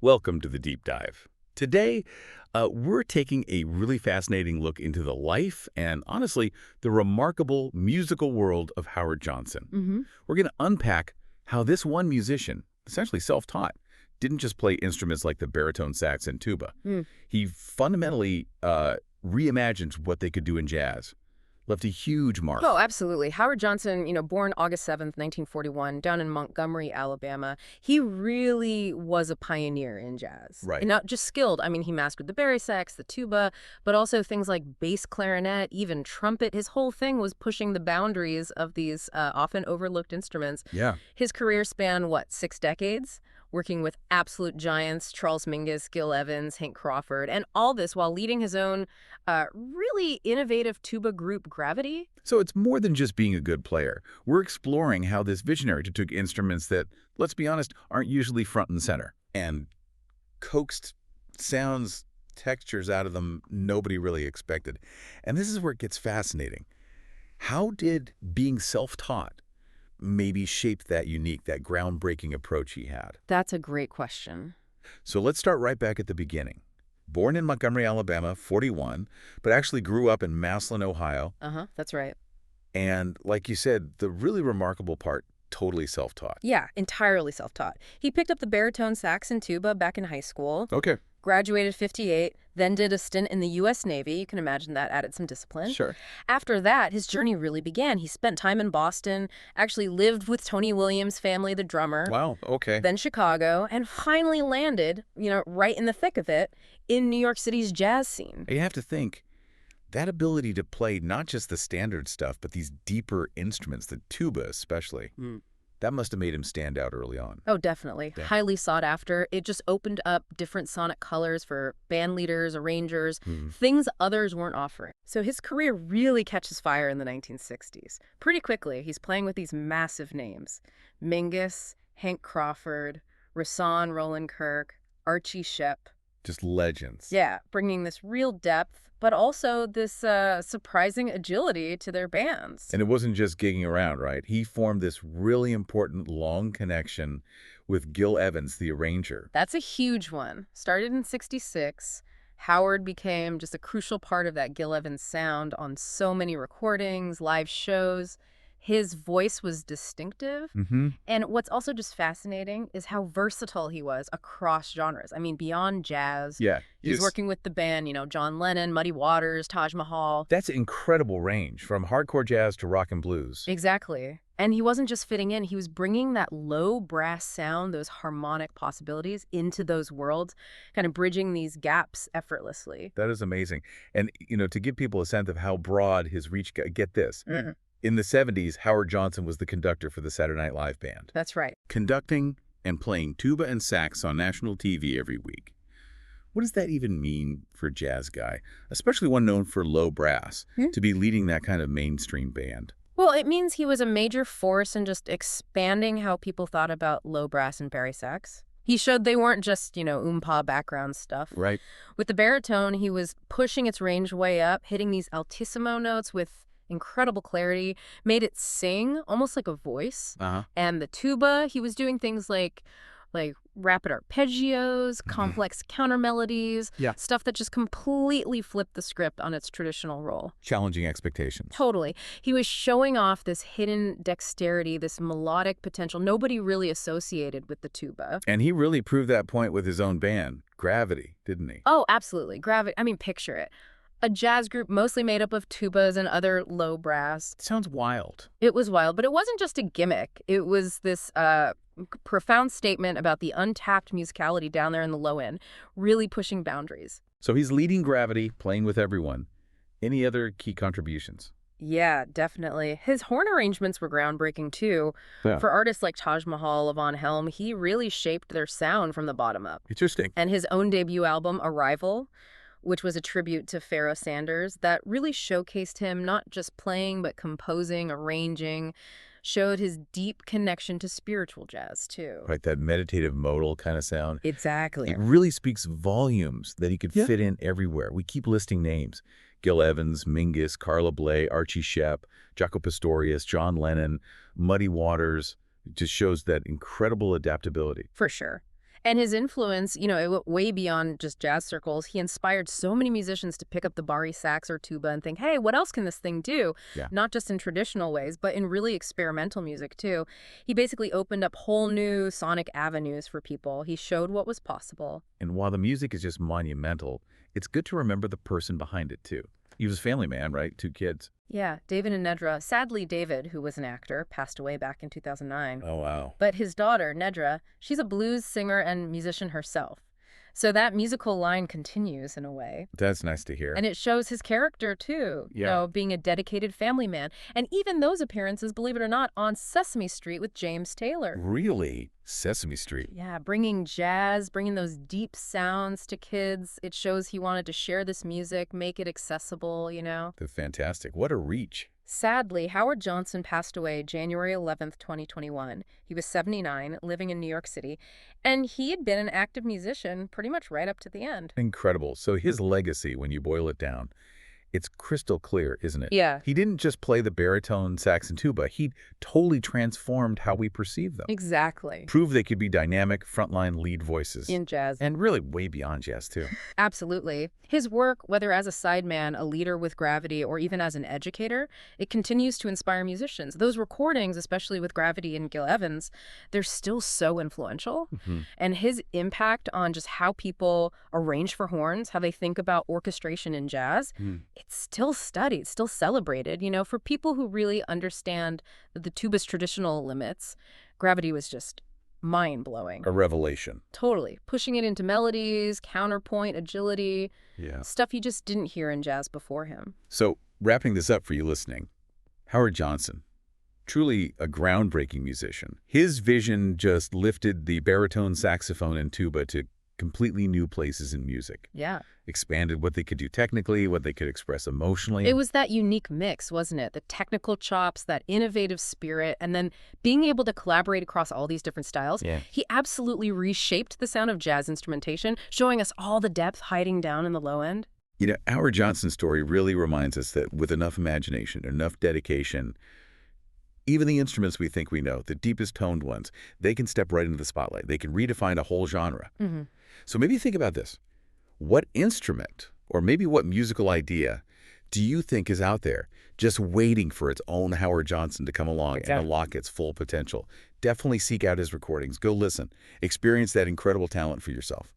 Welcome to the Deep Dive. Today, we're taking a really fascinating look into the life and, honestly, the remarkable musical world of Howard Johnson. hmm We're going to unpack how this one musician, essentially self-taught, didn't just play instruments like the baritone sax and tuba. Mm. He fundamentally reimagined what they could do in jazz. Left a huge mark. Oh, absolutely. Howard Johnson, born August 7th, 1941, down in Montgomery, Alabama. He really was a pioneer in jazz. Right. And not just skilled. I mean, he mastered the bari sax, the tuba, but also things like bass clarinet, even trumpet. His whole thing was pushing the boundaries of these often overlooked instruments. Yeah. His career spanned, 6 decades? Working with absolute giants, Charles Mingus, Gil Evans, Hank Crawford, and all this while leading his own really innovative tuba group, Gravity. So it's more than just being a good player. We're exploring how this visionary took instruments that, let's be honest, aren't usually front and center and coaxed sounds, textures out of them nobody really expected. And this is where it gets fascinating. How did being self-taught maybe shape that unique, that groundbreaking approach he had? That's a great question. So let's start right back at the beginning. Born in Montgomery, Alabama, 41, but actually grew up in Massillon, Ohio. That's right. And like you said, the really remarkable part, totally self-taught. Yeah, entirely self-taught. He picked up the baritone sax and tuba back in high school, Okay. graduated 58, then did a stint in the U.S. Navy. You can imagine that added some discipline. Sure. After that, his journey really began. He spent time in Boston, actually lived with Tony Williams' family, the drummer, Wow, okay. then Chicago, and finally landed, right in the thick of it, in New York City's jazz scene. You have to think, that ability to play not just the standard stuff, but these deeper instruments, the tuba especially, that must have made him stand out early on. Oh, definitely. Yeah. Highly sought after. It just opened up different sonic colors for band leaders, arrangers, things others weren't offering. So his career really catches fire in the 1960s. Pretty quickly, he's playing with these massive names. Mingus, Hank Crawford, Rahsaan Roland Kirk, Archie Shepp. Just legends. Yeah, bringing this real depth, but also this surprising agility to their bands. And it wasn't just gigging around, right? He formed this really important long connection with Gil Evans, the arranger. That's a huge one. Started in 66. Howard became just a crucial part of that Gil Evans sound on so many recordings, live shows. His voice was distinctive. And what's also just fascinating is how versatile he was across genres. I mean, beyond jazz. Yeah. He's working with the band, John Lennon, Muddy Waters, Taj Mahal. That's incredible range, from hardcore jazz to rock and blues. Exactly. And he wasn't just fitting in. He was bringing that low brass sound, those harmonic possibilities into those worlds, kind of bridging these gaps effortlessly. That is amazing. And, to give people a sense of how broad his reach, get this. In the 70s, Howard Johnson was the conductor for the Saturday Night Live band. That's right. Conducting and playing tuba and sax on national TV every week. What does that even mean for a jazz guy, especially one known for low brass, to be leading that kind of mainstream band? Well, it means he was a major force in just expanding how people thought about low brass and bari sax. He showed they weren't just, oompa background stuff. Right. With the baritone, he was pushing its range way up, hitting these altissimo notes with incredible clarity, made it sing almost like a voice. And the tuba, he was doing things like rapid arpeggios, complex counter melodies, stuff that just completely flipped the script on its traditional role. Challenging expectations. Totally. He was showing off this hidden dexterity, this melodic potential nobody really associated with the tuba. And he really proved that point with his own band, Gravity, didn't he? Oh, absolutely. Gravity. I mean, picture it. A jazz group mostly made up of tubas and other low brass. It sounds wild. It was wild, but it wasn't just a gimmick. It was this profound statement about the untapped musicality down there in the low end, really pushing boundaries. So he's leading Gravity, playing with everyone. Any other key contributions? Yeah, definitely. His horn arrangements were groundbreaking, too. Yeah. For artists like Taj Mahal, Levon Helm, he really shaped their sound from the bottom up. Interesting. And his own debut album, Arrival, which was a tribute to Pharoah Sanders, that really showcased him not just playing, but composing, arranging, showed his deep connection to spiritual jazz, too. Right, that meditative modal kind of sound. Exactly. It really speaks volumes that he could fit in everywhere. We keep listing names. Gil Evans, Mingus, Carla Bley, Archie Shepp, Jaco Pastorius, John Lennon, Muddy Waters. It just shows that incredible adaptability. For sure. And his influence, it went way beyond just jazz circles. He inspired so many musicians to pick up the bari sax or tuba and think, hey, what else can this thing do? Yeah. Not just in traditional ways, but in really experimental music, too. He basically opened up whole new sonic avenues for people. He showed what was possible. And while the music is just monumental, it's good to remember the person behind it, too. He was a family man, right? 2 kids. Yeah, David and Nedra. Sadly, David, who was an actor, passed away back in 2009. Oh, wow. But his daughter, Nedra, she's a blues singer and musician herself. So that musical line continues in a way. That's nice to hear. And it shows his character, too, being a dedicated family man. And even those appearances, believe it or not, on Sesame Street with James Taylor. Really? Sesame Street? Yeah, bringing jazz, bringing those deep sounds to kids. It shows he wanted to share this music, make it accessible, That's fantastic. What a reach. Sadly, Howard Johnson passed away January 11th, 2021. He was 79, living in New York City, and he had been an active musician pretty much right up to the end. Incredible. So his legacy, when you boil it down, it's crystal clear, isn't it? Yeah. He didn't just play the baritone, sax, and tuba. He totally transformed how we perceive them. Exactly. Proved they could be dynamic, frontline lead voices. In jazz. And really way beyond jazz, too. Absolutely. His work, whether as a sideman, a leader with Gravity, or even as an educator, it continues to inspire musicians. Those recordings, especially with Gravity and Gil Evans, they're still so influential. And his impact on just how people arrange for horns, how they think about orchestration in jazz, it's still studied, still celebrated. For people who really understand the tuba's traditional limits, Gravity was just mind-blowing. A revelation. Totally. Pushing it into melodies, counterpoint, agility, Yeah. stuff you just didn't hear in jazz before him. So, wrapping this up for you listening, Howard Johnson, truly a groundbreaking musician. His vision just lifted the baritone, saxophone, and tuba to completely new places in music. Yeah. Expanded what they could do technically, what they could express emotionally. It was that unique mix, wasn't it? The technical chops, that innovative spirit, and then being able to collaborate across all these different styles. Yeah. He absolutely reshaped the sound of jazz instrumentation, showing us all the depth hiding down in the low end. Howard Johnson's story really reminds us that with enough imagination, enough dedication, even the instruments we think we know, the deepest toned ones, they can step right into the spotlight. They can redefine a whole genre. So maybe think about this. What instrument, or maybe what musical idea, do you think is out there just waiting for its own Howard Johnson to come along and unlock its full potential? Definitely seek out his recordings. Go listen. Experience that incredible talent for yourself.